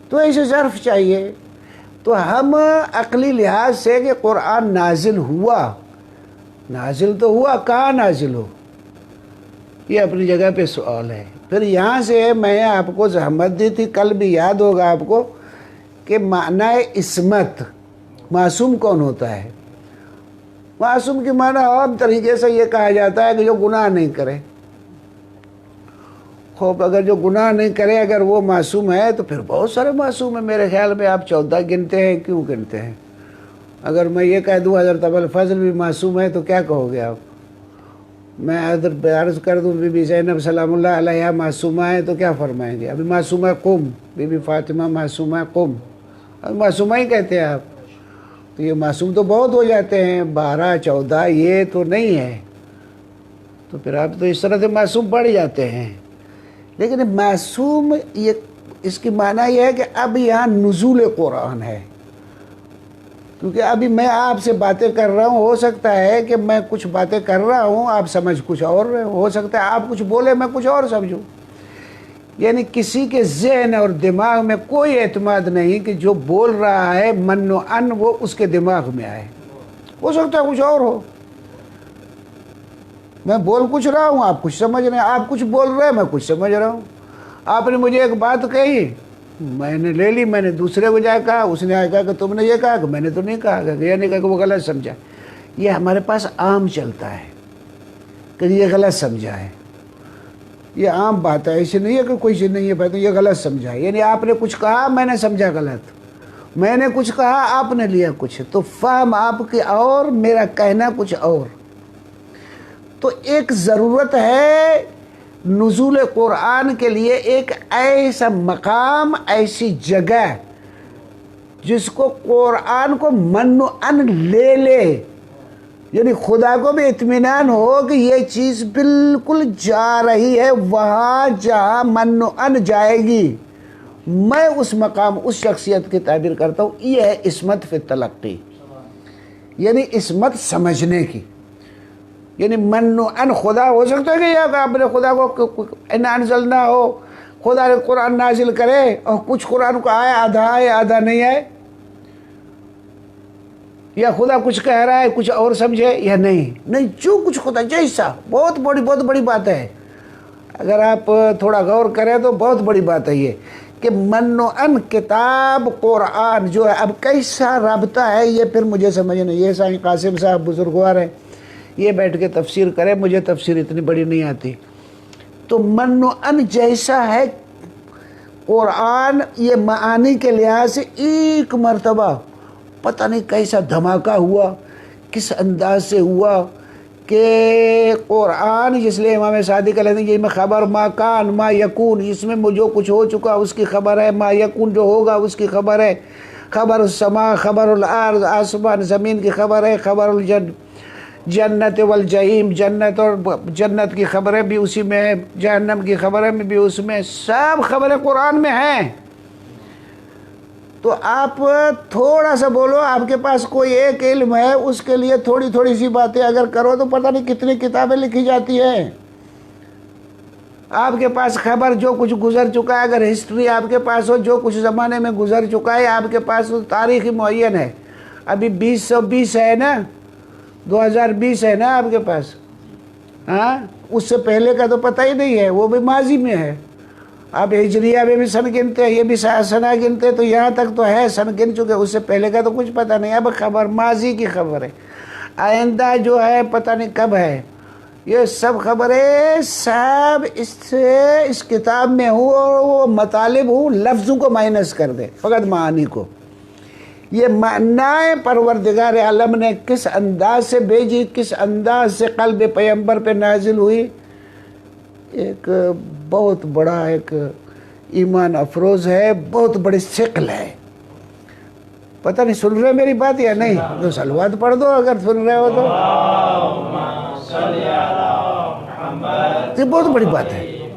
A: تو ایسے ظرف چاہیے۔ تو ہم عقلی لحاظ سے کہ قرآن نازل ہوا، نازل تو ہوا، کہاں نازل ہو؟ یہ اپنی جگہ پہ سوال ہے۔ پھر یہاں سے میں آپ کو زحمت دی تھی، کل بھی یاد ہوگا آپ کو، کہ معنی عصمت، معصوم کون ہوتا ہے؟ معصوم کی معنی عام طریقے سے یہ کہا جاتا ہے کہ جو گناہ نہیں کرے. خوب اگر جو گناہ نہیں کرے اگر وہ معصوم ہے تو پھر بہت سارے معصوم ہیں. میرے خیال میں آپ 14 گنتے ہیں. کیوں گنتے ہیں؟ اگر میں یہ کہہ دوں حضرت ابوالفضل بھی معصوم ہے تو کیا کہو گے آپ؟ میں حضرت عرض کر دوں بی بی زینب سلام اللہ علیہا معصومہ ہے تو کیا فرمائیں گے؟ ابھی معصومہ قم، بی بی فاطمہ معصومہ قم، اب معصومہ ہی کہتے ہیں آپ. تو یہ معصوم تو بہت ہو جاتے ہیں، 12 14 یہ تو نہیں ہے. تو پھر آپ تو اس طرح سے معصوم بڑھ جاتے ہیں. لیکن معصوم یہ اس کی معنی یہ ہے کہ اب یہاں نزول قرآن ہے. کیونکہ ابھی میں آپ سے باتیں کر رہا ہوں، ہو سکتا ہے کہ میں کچھ باتیں کر رہا ہوں آپ سمجھ کچھ اور رہے ہو سکتا ہے آپ کچھ بولے میں کچھ اور سمجھوں. یعنی کسی کے ذہن اور دماغ میں کوئی اعتماد نہیں کہ جو بول رہا ہے من و ان وہ اس کے دماغ میں آئے. ہو سکتا ہے کچھ اور ہو. میں بول کچھ رہا ہوں آپ کچھ سمجھ رہے ہیں، آپ کچھ بول رہے ہیں میں کچھ سمجھ رہا ہوں. آپ نے مجھے ایک بات کہی، میں نے لے لی، میں نے دوسرے کو جا کہا، اس نے آیا کہا کہ تم نے یہ کہا، کہ میں نے تو نہیں کہا، کہ یہ نہیں کہا کہ وہ غلط سمجھا. یہ ہمارے پاس عام چلتا ہے کہ یہ غلط سمجھا ہے. یہ عام بات ہے، ایسی نہیں ہے کہ کوئی چیز نہیں ہے، یہ غلط سمجھا ہے. یعنی آپ نے کچھ کہا میں نے سمجھا غلط، میں نے کچھ کہا آپ نے لیا کچھ، تو فہم آپ کی اور میرا کہنا کچھ اور. تو ایک ضرورت ہے نزول قرآن کے لیے، ایک ایسا مقام، ایسی جگہ جس کو قرآن کو من و ان لے لے. یعنی خدا کو بھی اطمینان ہو کہ یہ چیز بالکل جا رہی ہے وہاں جہاں من و ان جائے گی. میں اس مقام، اس شخصیت کی تعبیر کرتا ہوں، یہ ہے عصمت فی التلقی، یعنی عصمت سمجھنے کی. یعنی من و ان خدا ہو سکتا ہے کہ یا آپ نے خدا کو ان انزلنا ہو، خدا نے قرآن نازل کرے اور کچھ قرآن کو آئے آدھا نہیں آئے، یا خدا کچھ کہہ رہا ہے کچھ اور سمجھے یا نہیں جو کچھ خدا جیسا. بہت بڑی بات ہے. اگر آپ تھوڑا غور کریں تو بہت بڑی بات ہے یہ کہ من و ان کتاب قرآن جو ہے اب کیسا رابطہ ہے یہ پھر مجھے سمجھ نہیں. یہ سائیں قاسم صاحب بزرگوار ہیں، یہ بیٹھ کے تفسیر کرے، مجھے تفسیر اتنی بڑی نہیں آتی. تو من و ان جیسا ہے قرآن، یہ معانی کے لحاظ سے ایک مرتبہ پتہ نہیں کیسا دھماکہ ہوا، کس انداز سے ہوا کہ قرآن، جس لئے امام صادق علیہ السلام میں خبر ما کان ما یکون، اس میں جو کچھ ہو چکا اس کی خبر ہے، ما یکون جو ہوگا اس کی خبر ہے، خبر السماء، خبر الارض، آسمان زمین کی خبر ہے، خبر جنت والجحیم، جنت اور جنت کی خبریں بھی اسی میں ہے، جہنم کی خبریں بھی اس میں، سب خبریں قرآن میں ہیں. تو آپ تھوڑا سا بولو، آپ کے پاس کوئی ایک علم ہے، اس کے لیے تھوڑی سی باتیں اگر کرو تو پتہ نہیں کتنی کتابیں لکھی جاتی ہیں. آپ کے پاس خبر جو کچھ گزر چکا ہے، اگر ہسٹری آپ کے پاس ہو جو کچھ زمانے میں گزر چکا ہے آپ کے پاس، تو تاریخی معین ہے. ابھی 2020 ہے نا، 2020 ہے نا آپ کے پاس، ہاں اس سے پہلے کا تو پتہ ہی نہیں ہے، وہ بھی ماضی میں ہے. آپ ہجریہ میں بھی سن گنتے ہیں، یہ بھی سنہ گنتے، تو یہاں تک تو ہے سن گن چکے، اس سے پہلے کا تو کچھ پتہ نہیں. اب خبر ماضی کی خبر ہے، آئندہ جو ہے پتہ نہیں کب ہے. یہ سب خبریں سب اس کتاب میں ہوں، اور وہ مطالب ہوں لفظوں کو مائنس کر دے، فقط معانی کو. یہ معنی پروردگار عالم نے کس انداز سے بھیجی، کس انداز سے قلب پیغمبر پہ نازل ہوئی، ایک بہت بڑا ایک ایمان افروز ہے، بہت بڑی ثقل ہے. پتہ نہیں سن رہے میری بات یا نہیں؟ تو صلوات پڑھ دو اگر سن رہے ہو تو. یہ بہت بڑی بات ہے،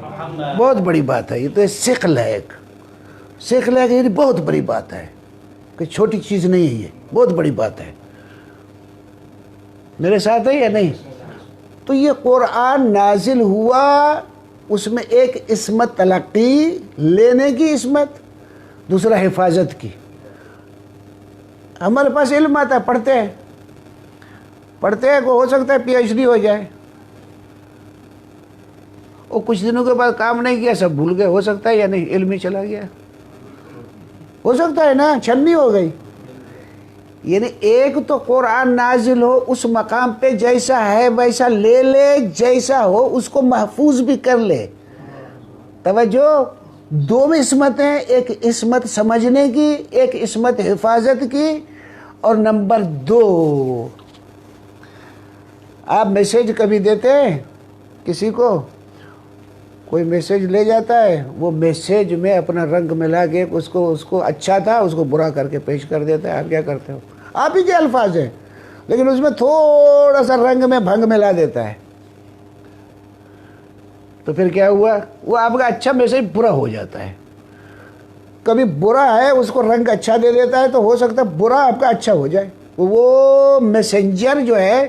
A: بہت بڑی بات ہے. یہ تو ثقل ہے، ایک ثقل ہے، یہ بہت بڑی بات ہے، کہ چھوٹی چیز نہیں ہے، یہ بہت بڑی بات ہے. میرے ساتھ ہے یا نہیں؟ تو یہ قرآن نازل ہوا، اس میں ایک عصمت تلقی لینے کی عصمت، دوسرا حفاظت کی. ہمارے پاس علم آتا ہے، پڑھتے ہیں کہ ہو سکتا ہے PhD ہو جائے، وہ کچھ دنوں کے بعد کام نہیں کیا، سب بھول گئے، ہو سکتا ہے یا نہیں؟ علم ہی چلا گیا، ہو سکتا ہے نا، چھنی ہو گئی۔ یعنی ایک تو قرآن نازل ہو، اس مقام پہ جیسا ہے ویسا لے لے، جیسا ہو اس کو محفوظ بھی کر لے۔ توجہ، دو عصمتیں، ایک عصمت سمجھنے کی، ایک عصمت حفاظت کی، اور نمبر 2، آپ میسیج کبھی دیتے ہیں کسی کو، کوئی میسیج لے جاتا ہے، وہ میسیج میں اپنا رنگ ملا کے اس کو اچھا تھا اس کو برا کر کے پیش کر دیتا ہے۔ آپ کیا کرتے ہو؟ آپ ہی کے الفاظ ہیں لیکن اس میں تھوڑا سا رنگ میں بھنگ ملا دیتا ہے، تو پھر کیا ہوا؟ وہ آپ کا اچھا میسیج برا ہو جاتا ہے۔ کبھی برا ہے اس کو رنگ اچھا دے دیتا ہے تو ہو سکتا ہے برا آپ کا اچھا ہو جائے۔ وہ میسنجر جو ہے،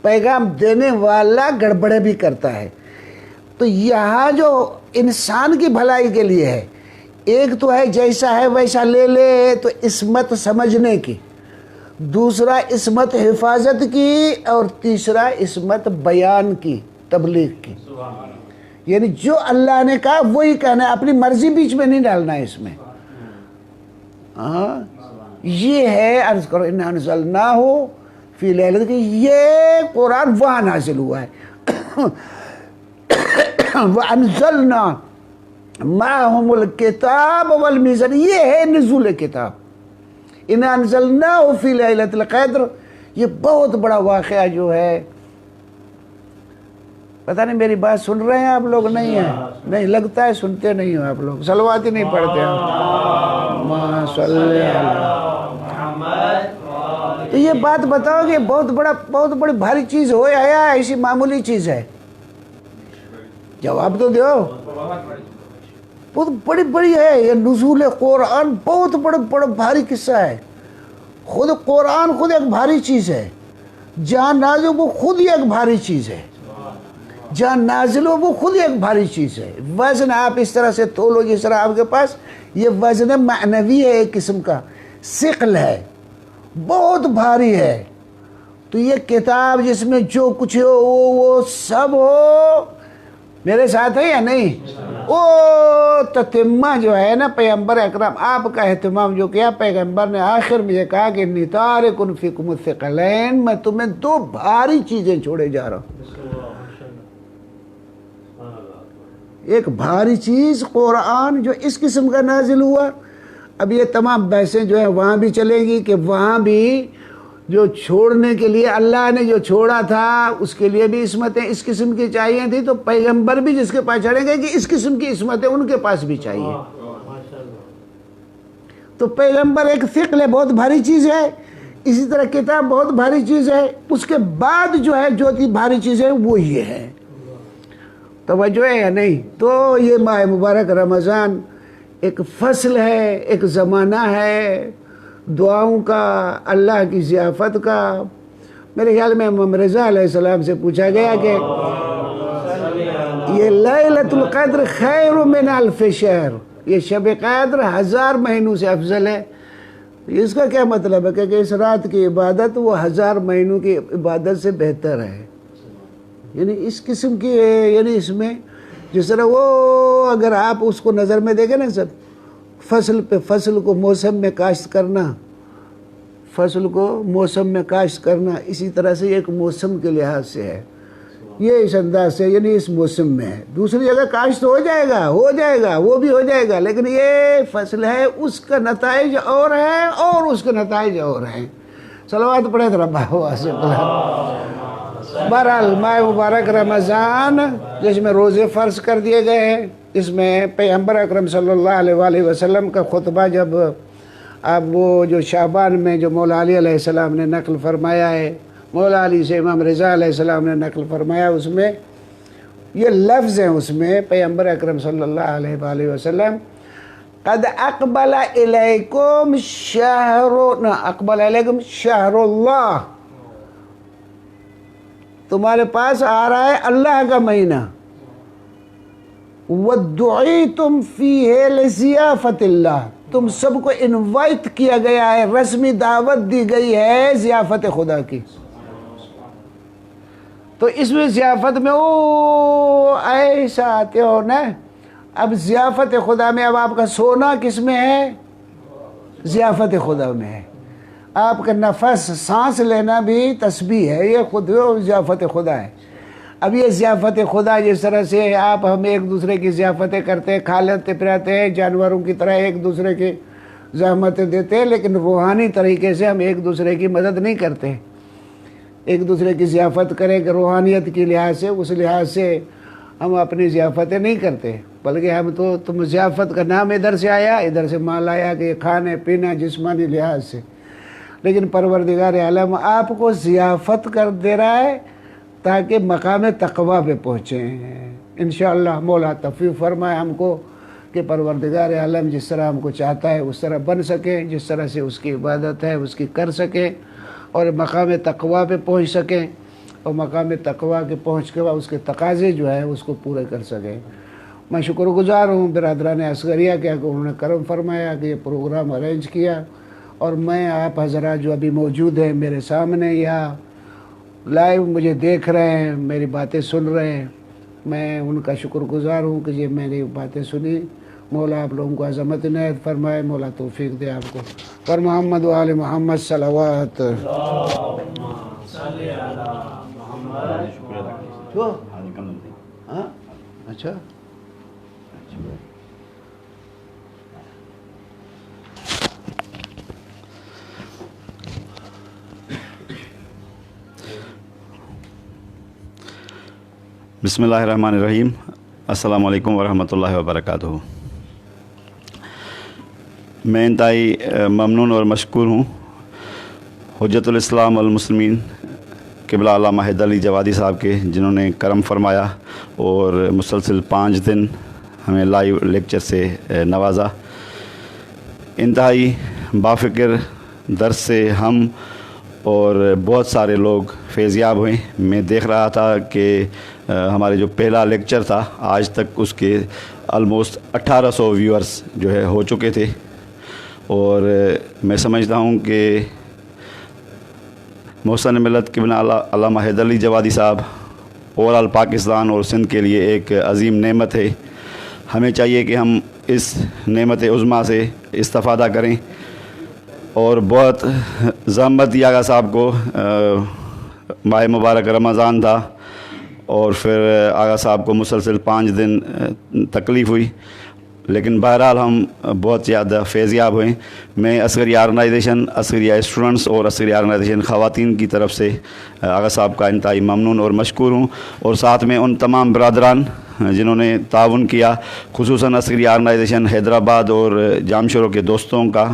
A: پیغام دینے والا، گڑبڑے بھی کرتا ہے۔ تو یہاں جو انسان کی بھلائی کے لیے ہے، ایک تو ہے جیسا ہے ویسا لے لے، تو عصمت سمجھنے کی، دوسرا عصمت حفاظت کی، اور تیسرا عصمت بیان کی، تبلیغ کی۔ یعنی جو اللہ نے کہا وہی کہنا ہے، اپنی مرضی بیچ میں نہیں ڈالنا ہے اس میں۔ ہاں، یہ ہے عرض کرو اِنَّا أَنزَلْنَاهُ فِي لَيْلَةٍ، کہ یہ قرآن وہاں نازل ہوا ہے۔ وَأَنزَلْنَا مَعَهُمُ الْكِتَابَ وَالْمِيزَانَ، یہ ہے نزول کتاب۔ اِنَّا أَنزَلْنَاهُ فِي لَيْلَةِ الْقَدْرِ، یہ بہت بڑا واقعہ جو ہے۔ پتہ نہیں میری بات سن رہے ہیں آپ لوگ؟ نہیں ہیں، نہیں لگتا ہے سنتے نہیں ہو آپ لوگ، صلوات ہی نہیں پڑھتے ہیں۔ اللہم صلی علی محمد۔ تو یہ بات بتاؤ کہ بہت بڑی بھاری چیز ہو یا ایسی معمولی چیز ہے؟ جواب تو دو۔ بہت بڑی ہے یہ نزول قرآن، بہت بڑا بھاری قصہ ہے۔ خود قرآن خود ایک بھاری چیز ہے، جہاں نازل وہ خود ہی ایک بھاری چیز ہے، جہاں نازل ہو وہ خود ایک بھاری چیز ہے۔ وزن آپ اس طرح سے تولو جس طرح آپ کے پاس یہ وزن معنوی ہے، ایک قسم کا ثقل ہے، بہت بھاری ہے۔ تو یہ کتاب جس میں جو کچھ ہو وہ سب ہو، میرے ساتھ ہے یا نہیں؟ وہ تتمہ جو ہے نا، پیغمبر اکرم آپ کا اہتمام جو کیا، پیغمبر نے آخر میں یہ کہا کہ انی تارک فیکم الثقلین، میں تمہیں دو بھاری چیزیں چھوڑے جا رہا ہوں۔ ایک بھاری چیز قرآن جو اس قسم کا نازل ہوا۔ اب یہ تمام بحثیں جو ہیں وہاں بھی چلیں گی کہ وہاں بھی جو چھوڑنے کے لیے اللہ نے جو چھوڑا تھا اس کے لیے بھی عصمتیں اس قسم کی چاہیے تھی، تو پیغمبر بھی جس کے پاس چڑھیں گے کہ اس قسم کی عصمتیں ان کے پاس بھی چاہیے۔ تو پیغمبر ایک ثقل ہے، بہت بھاری چیز ہے، اسی طرح کتاب بہت بھاری چیز ہے۔ اس کے بعد جو ہے جو بھاری چیز ہے وہ یہ ہے۔ توجہ ہے یا نہیں؟ تو یہ ماہ مبارک رمضان ایک فصل ہے، ایک زمانہ ہے دعاؤں کا، اللہ کی ضیافت کا۔ میرے خیال میں امام رضا علیہ السلام سے پوچھا گیا کہ یہ لیلۃ القدر خیر من الف شہر، یہ شب قدر 1000 مہینوں سے افضل ہے۔ اس کا کیا مطلب ہے کہ اس رات کی عبادت وہ 1000 مہینوں کی عبادت سے بہتر ہے۔ یعنی اس قسم کی، یعنی اس میں جس طرح وہ اگر آپ اس کو نظر میں دیکھیں نا سب، فصل پہ فصل کو موسم میں کاشت کرنا، فصل کو موسم میں کاشت کرنا، اسی طرح سے ایک موسم کے لحاظ سے ہے، یہ اس انداز سے، یعنی اس موسم میں ہے۔ دوسری جگہ کاشت ہو جائے گا وہ بھی ہو جائے گا، لیکن یہ فصل ہے، اس کا نتائج اور ہے اور اس کے نتائج اور ہیں۔ صلوات پڑھے تو ربا ہوا سے بہرحال ماہ مبارک رمضان جس میں روزے فرض کر دیے گئے ہیں، اس میں پیغمبر اکرم صلی اللہ علیہ وآلہ وسلم کا خطبہ جب اب وہ جو شعبان میں جو مولا علی علیہ السلام نے نقل فرمایا ہے، مولا علی سے امام رضا علیہ السلام نے نقل فرمایا، اس میں یہ لفظ ہیں، اس میں پیغمبر اکرم صلی اللہ علیہ وآلہ وسلم قد اقبل الیکم شہر اللہ، تمہارے پاس آ رہا ہے اللہ کا مہینہ، وَدُعِيتُمْ فِيهِ لِضِيَافَةِ اللَّهِ، تم سب کو انوائٹ کیا گیا ہے، رسمی دعوت دی گئی ہے ضیافت خدا کی۔ تو اس میں ضیافت میں او ایسا آتے ہو نا. اب ضیافت خدا میں اب آپ کا سونا کس میں ہے؟ ضیافت خدا میں ہے. آپ کا نفس سانس لینا بھی تسبیح ہے، یہ خود ضیافت خدا ہے. اب یہ ضیافت خدا جس طرح سے آپ ہم ایک دوسرے کی ضیافتیں کرتے ہیں، کھا لیتے پلاتے ہیں، جانوروں کی طرح ایک دوسرے کی زحمتیں دیتے ہیں، لیکن روحانی طریقے سے ہم ایک دوسرے کی مدد نہیں کرتے. ایک دوسرے کی ضیافت کریں کہ روحانیت کی لحاظ سے، اس لحاظ سے ہم اپنی ضیافتیں نہیں کرتے، بلکہ ہم تو تم ضیافت کا نام ادھر سے آیا، ادھر سے مال آیا کہ یہ کھانے پینا جسمانی لحاظ سے. لیکن پروردگار عالم آپ کو ضیافت کر دے رہا ہے تاکہ مقام تقویٰ پہ پہنچیں. انشاءاللہ مولا توفیق فرمائے ہم کو کہ پروردگار عالم جس طرح ہم کو چاہتا ہے اس طرح بن سکیں، جس طرح سے اس کی عبادت ہے اس کی کر سکیں، اور مقام تقویٰ پہ پہنچ سکیں، اور مقام تقویٰ کے پہنچ کے بعد اس کے تقاضے جو ہے اس کو پورے کر سکیں. میں شکر گزار ہوں برادران اصغریہ کہ انہوں نے کرم فرمایا کہ یہ پروگرام ارینج کیا، اور میں آپ حضرات جو ابھی موجود ہیں میرے سامنے یا لائیو مجھے دیکھ رہے ہیں، میری باتیں سن رہے ہیں، میں ان کا شکر گزار ہوں کہ یہ میری باتیں سنی. مولا آپ لوگوں کو عظمت عنایت فرمائے، مولا توفیق دے آپ کو. پر محمد و آل محمد صلوات. ہاں اچھا
C: بسم اللہ الرحمن الرحیم. السلام علیکم ورحمۃ اللہ وبرکاتہ. میں انتہائی ممنون اور مشکور ہوں حجت الاسلام والمسلمین قبلہ علامہ حیدر علی جوادی صاحب کے، جنہوں نے کرم فرمایا اور مسلسل 5 دن ہمیں لائیو لیکچر سے نوازا. انتہائی بافکر درس سے ہم اور بہت سارے لوگ فیضیاب ہوئے. میں دیکھ رہا تھا کہ ہمارے جو پہلا لیکچر تھا آج تک اس کے آلموسٹ 1800 ویورز جو ہے ہو چکے تھے، اور میں سمجھتا ہوں کہ محسن ملت قبلہ علامہ حیدر علی جوادی صاحب اوور آل پاکستان اور سندھ کے لیے ایک عظیم نعمت ہے. ہمیں چاہیے کہ ہم اس نعمت عظمیٰ سے استفادہ کریں. اور بہت زحمت دی آغا صاحب کو، ماہ مبارک رمضان تھا اور پھر آغا صاحب کو مسلسل 5 دن تکلیف ہوئی، لیکن بہرحال ہم بہت زیادہ فیضیاب ہوئے. میں اصغریہ آرگنائزیشن، اصغریہ اسٹوڈنٹس اور اصغریہ آرگنائزیشن خواتین کی طرف سے آغا صاحب کا انتہائی ممنون اور مشکور ہوں، اور ساتھ میں ان تمام برادران جنہوں نے تعاون کیا، خصوصاً اصغریہ آرگنائزیشن حیدرآباد اور جامشورو کے دوستوں کا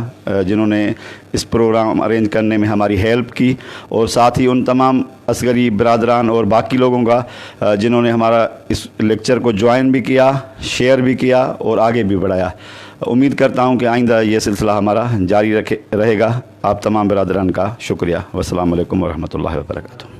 C: جنہوں نے اس پروگرام ارینج کرنے میں ہماری ہیلپ کی، اور ساتھ ہی ان تمام اصغری برادران اور باقی لوگوں کا جنہوں نے ہمارا اس لیکچر کو جوائن بھی کیا، شیئر بھی کیا اور آگے بھی بڑھایا. امید کرتا ہوں کہ آئندہ یہ سلسلہ ہمارا جاری رہے گا. آپ تمام برادران کا شکریہ. والسلام علیکم ورحمۃ اللہ وبرکاتہ.